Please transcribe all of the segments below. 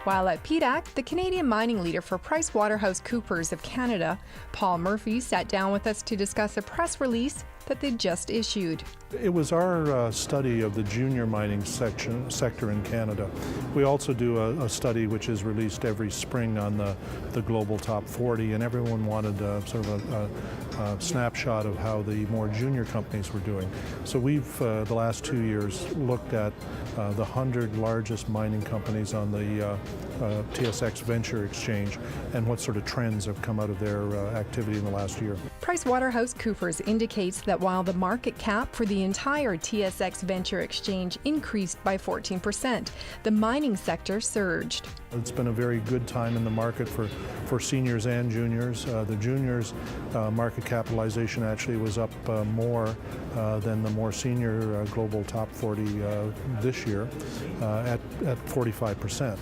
While at PDAC, the Canadian mining leader for PricewaterhouseCoopers of Canada, Paul Murphy, sat down with us to discuss a press release that they just issued. It was our study of the junior mining sector in Canada. We also do a study which is released every spring on the global top 40, and everyone wanted sort of a snapshot of how the more junior companies were doing. So we've, the last 2 years, looked at the 100 largest mining companies on the TSX Venture Exchange and what sort of trends have come out of their activity in the last year. PricewaterhouseCoopers indicates that while the market cap for the entire TSX Venture Exchange increased by 14%, the mining sector surged. It's been a very good time in the market for seniors and juniors. The juniors market capitalization actually was up more than the more senior global top 40 this year at 45%.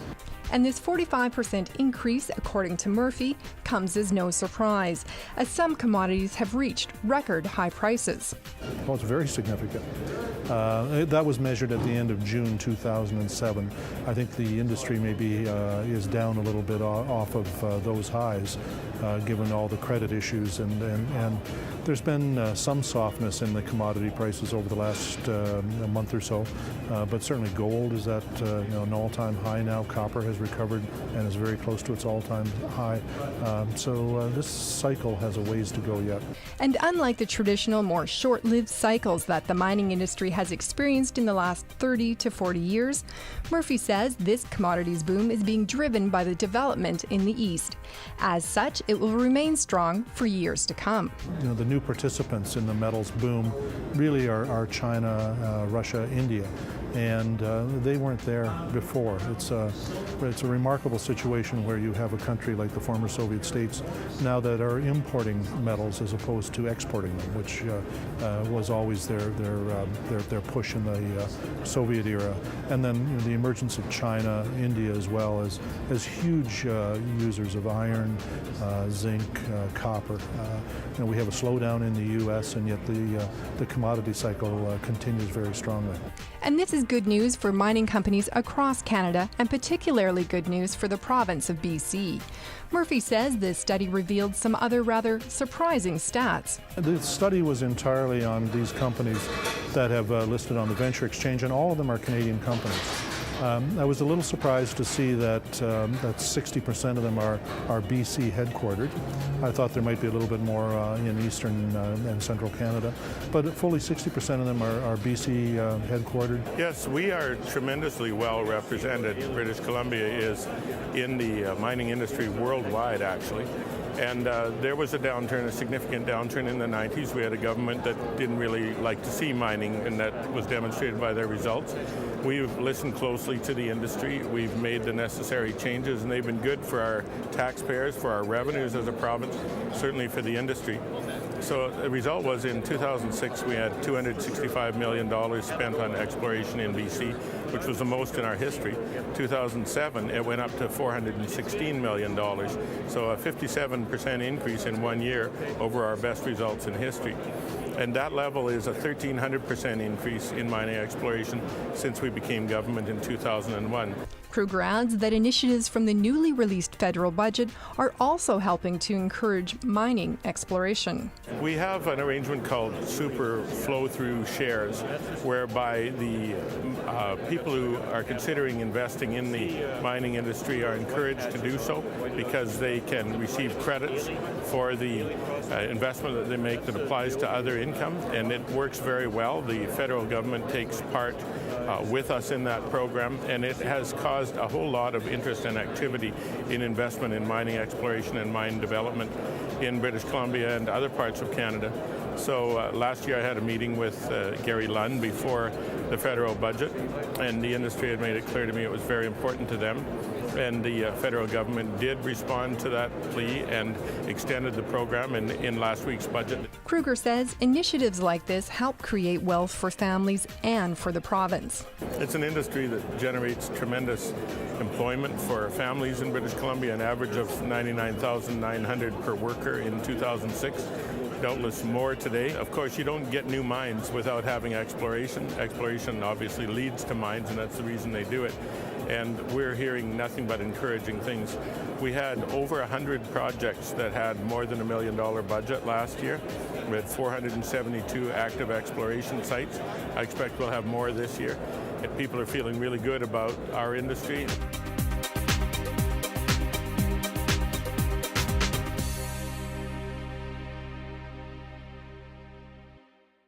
And this 45% increase, according to Murphy, comes as no surprise, as some commodities have reached record high prices. Well, it's very significant. That was measured at the end of June 2007. I think the industry maybe is down a little bit off of those highs, given all the credit issues, and there's been some softness in the commodity prices over the last month or so, but certainly gold is at an all-time high now. Copper has recovered and is very close to its all-time high. So this cycle has a ways to go yet. And unlike the traditional, more short-lived cycles that the mining industry has experienced in the last 30 to 40 years, Murphy says this commodities boom is being driven by the development in the East. As such, it will remain strong for years to come. You know, the new participants in the metals boom really are China, Russia, India, and they weren't there before. It's a remarkable situation where you have a country like the former Soviet states now that are importing metals as opposed to exporting them, which was always their push in the Soviet era. And then the emergence of China, India as well as huge users of iron, zinc, copper. We have a slowdown in the U.S. and yet the commodity cycle continues very strongly. And this is good news for mining companies across Canada, and particularly good news for the province of BC. Murphy says this study revealed some other rather surprising stats. The study was entirely on these companies that have listed on the Venture Exchange, and all of them are Canadian companies. I was a little surprised to see that 60% of them are BC headquartered. I thought there might be a little bit more in eastern and central Canada, but fully 60% of them are BC headquartered. Yes, we are tremendously well represented. British Columbia is in the mining industry worldwide, actually. And there was a downturn, a significant downturn in the 90s. We had a government that didn't really like to see mining, and that was demonstrated by their results. We've listened closely to the industry. We've made the necessary changes, and they've been good for our taxpayers, for our revenues as a province, certainly for the industry. So the result was in 2006 we had $265 million spent on exploration in BC, which was the most in our history. 2007 it went up to $416 million, so a 57% increase in 1 year over our best results in history. And that level is a 1,300% increase in mining exploration since we became government in 2001. Kruger adds that initiatives from the newly released federal budget are also helping to encourage mining exploration. We have an arrangement called super flow-through shares, whereby the people who are considering investing in the mining industry are encouraged to do so because they can receive credits for the investment that they make that applies to other income, and it works very well. The federal government takes part with us in that program, and it has caused a whole lot of interest and activity in investment in mining exploration and mine development in British Columbia and other parts of Canada. So last year I had a meeting with Gary Lunn before the federal budget, and the industry had made it clear to me it was very important to them. And the federal government did respond to that plea and extended the program in last week's budget. Kruger says initiatives like this help create wealth for families and for the province. It's an industry that generates tremendous employment for families in British Columbia, an average of $99,900 per worker in 2006. doubtless more today. Of course, you don't get new mines without having exploration. Exploration obviously leads to mines, and that's the reason they do it. And we're hearing nothing but encouraging things. We had over 100 projects that had more than $1 million budget last year. We had 472 active exploration sites. I expect we'll have more this year. And people are feeling really good about our industry.